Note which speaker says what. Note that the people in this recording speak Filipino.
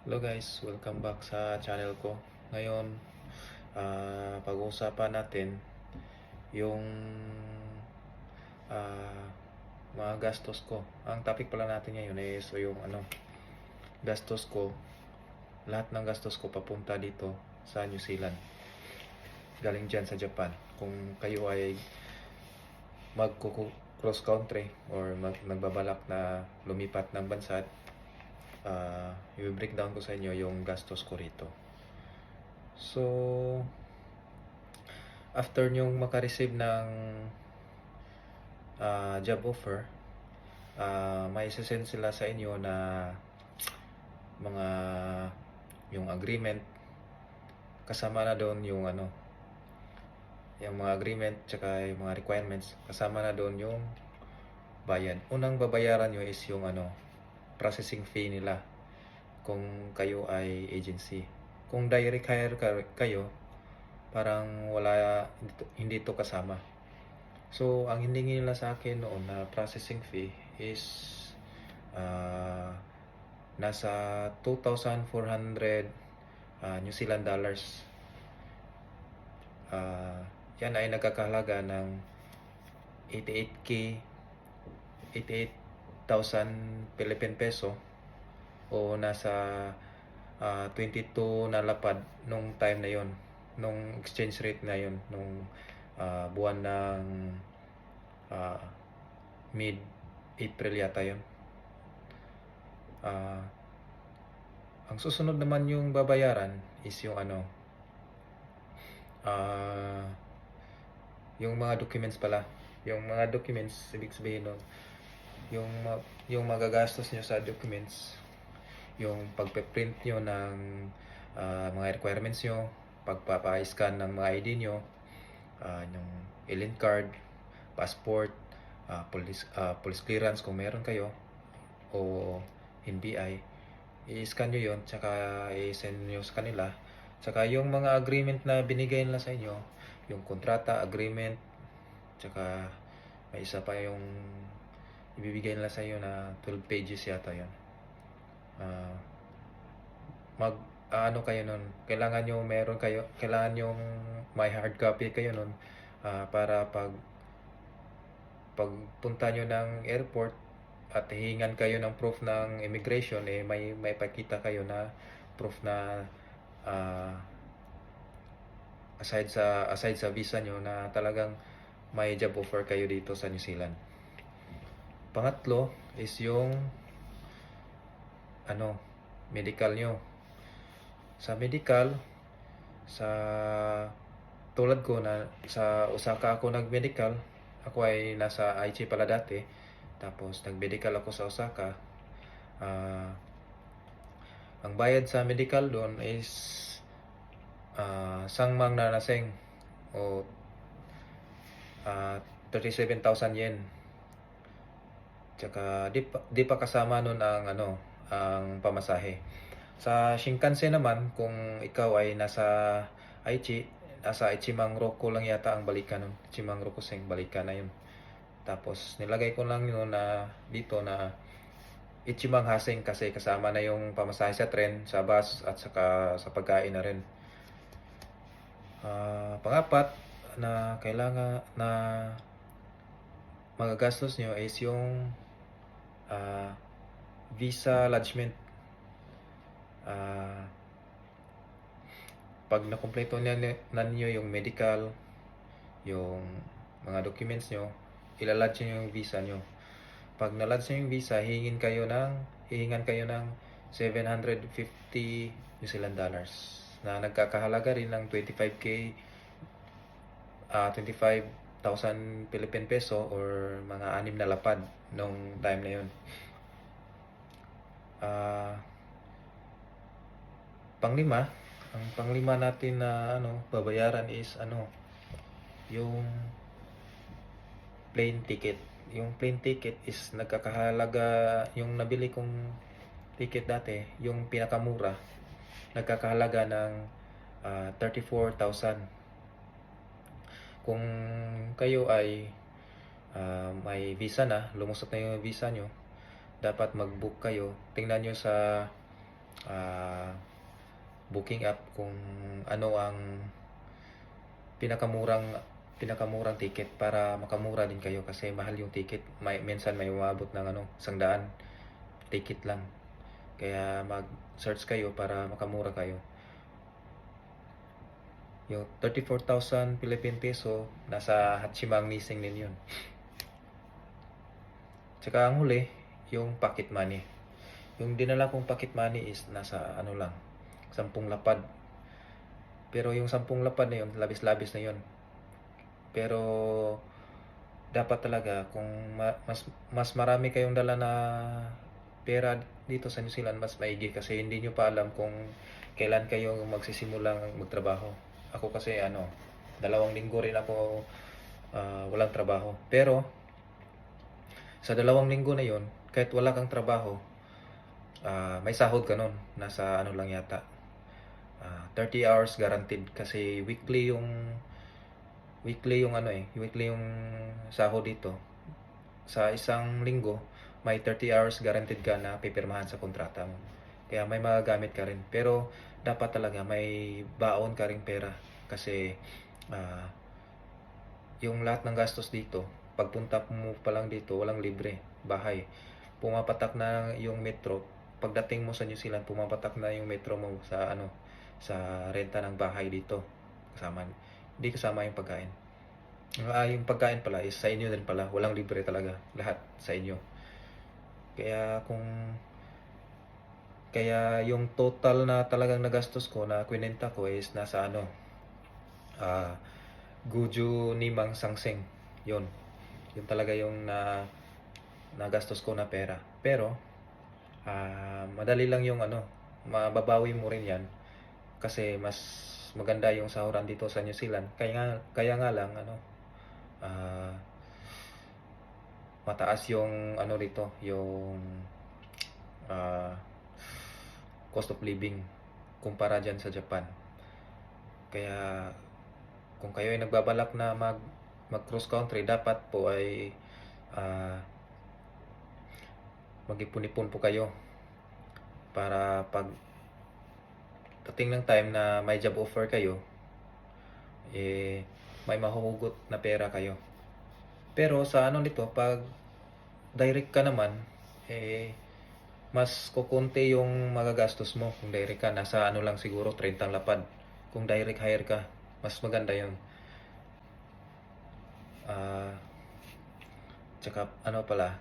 Speaker 1: Hello guys, welcome back sa channel ko. Ngayon, pag-uusapan natin yung ah, mga gastos ko. Ang topic pala natin ngayon is yung gastos ko. Lahat ng gastos ko papunta dito sa New Zealand. Galing dyan sa Japan. Kung kayo ay mag-cross country or nagbabalak na lumipat ng bansa, i-breakdown ko sa inyo yung gastos ko rito. So, after nyong makareceive ng job offer, may send sila sa inyo na mga yung agreement, kasama na doon yung yung mga agreement tsaka yung mga requirements, kasama na doon yung bayad. Unang babayaran nyo is yung processing fee nila kung kayo ay agency. Kung direct hire kayo, parang wala, hindi to kasama. So, ang hiningi nila sa akin noon na processing fee is nasa 2,400 New Zealand dollars. Yan ay nagkakahalaga ng 88,000 Philippine peso o nasa 22 na lapad nung time na yon, nung exchange rate na yon, nung buwan ng mid-April yata yon. Ang susunod naman yung babayaran is yung yung mga documents pala. Yung mga documents, ibig sabihin nun, yung magagastos nyo sa documents, yung pagpe-print nyo ng mga requirements nyo, pagpapa-scan ng mga ID nyo, yung alien card, passport, police clearance kung meron kayo, o NBI, i-scan nyo yon, tsaka i-send nyo sa kanila. Tsaka yung mga agreement na binigay nila sa inyo, yung kontrata, agreement, tsaka may isa pa yung ibibigay nila sa inyo na 12 pages yata yon. Kayo nun, kailangan nyo meron kayo, kailangan yung may hard copy kayo nun, para pagpunta nyo ng airport at hihingan kayo ng proof ng immigration, may pakita kayo na proof na aside sa visa nyo na talagang may job offer kayo dito sa New Zealand. Pangatlo is yung medical nyo. Sa medical, tulad ko na sa Osaka ako nag-medical. Ako ay nasa Aichi pala dati, tapos nag-medical ako sa Osaka. Ang bayad sa medical doon is sangmang nanaseng o 37,000 yen. Tsaka di pa kasama nun ang pamasahe. Sa Shinkansen naman, kung ikaw ay nasa Ichimang-Roku lang yata ang balikan nun. Ichimang-Rokuseng balikan na yun. Tapos nilagay ko lang yun na dito na Ichimang-Haseng kasi kasama na yung pamasahe sa tren, sa bus, at saka sa pagkain na rin. Pangapat na kailangan na magagastos nyo is yung visa lodgement. Pag nakumpleto na ninyo yung medical, yung mga documents nyo, ilalodge nyo yung visa nyo. Pag nalodge nyo yung visa, hihingan kayo ng 750 New Zealand dollars na nagkakahalaga rin ng 25,000 Philippine peso or mga 6 na lapad nung time na yun. Ang panglima natin na babayaran is yung plane ticket. Yung plane ticket is nagkakahalaga, yung nabili kong ticket dati, yung pinakamura, nagkakahalaga ng 34,000. Kung kayo ay may visa na, lumusot na yung visa nyo, dapat mag-book kayo. Tingnan nyo sa ah, booking app kung ano ang pinakamurang pinakamurang ticket para makamura din kayo kasi mahal yung ticket. Minsan may umabot ng 100 ticket lang. Kaya mag-search kayo para makamura kayo. Yung 34,000 Philippine Peso, nasa Hachimang Nising din yun. Tsaka ang huli, yung pocket money. Yung dinala kong pocket money is nasa lang, 10 lapad. Pero yung 10 lapad na yun, labis-labis na yun. Pero dapat talaga kung mas marami kayong dala na pera dito sa New Zealand, mas maigi kasi hindi nyo pa alam kung kailan kayo magsisimulang magtrabaho. Ako kasi 2 linggo rin ako walang trabaho. Pero sa 2 linggo na yon, kahit wala kang trabaho, may sahod ka nun. Nasa lang yata, 30 hours guaranteed kasi weekly yung weekly yung sahod dito. Sa isang linggo, may 30 hours guaranteed ka na pipirmahan sa kontrata mo. Kaya may magagamit ka rin. Pero dapat talaga may baon ka ring pera kasi yung lahat ng gastos dito, pagpunta mo pa lang dito, walang libre bahay. Pumapatak na yung metro. Pagdating mo sa New Zealand, pumapatak na yung metro mo sa sa renta ng bahay dito. Hindi kasama yung pagkain. Yung pagkain pala is sa inyo din pala. Walang libre talaga. Lahat sa inyo. Kaya yung total na talagang nagastos ko, na kwinenta ko is nasa Guju Nimang Sangseng. Yun. Yun talaga yung nagastos ko na pera. Pero madali lang yung mababawi mo rin yan kasi mas maganda yung sahuran dito sa New Zealand. Kaya nga lang mataas yung dito, yung cost of living kumpara dyan sa Japan. Kaya kung kayo ay nagbabalak na mag cross country, dapat po ay mag-ipon-ipon po kayo para pag dating ng time na may job offer kayo, may mahuhugot na pera kayo. Pero sa nito, pag direct ka naman, mas kukunti yung magagastos mo. Kung direct ka, nasa lang siguro 30 lapad. Kung direct hire ka, mas maganda yun. Tsaka pala,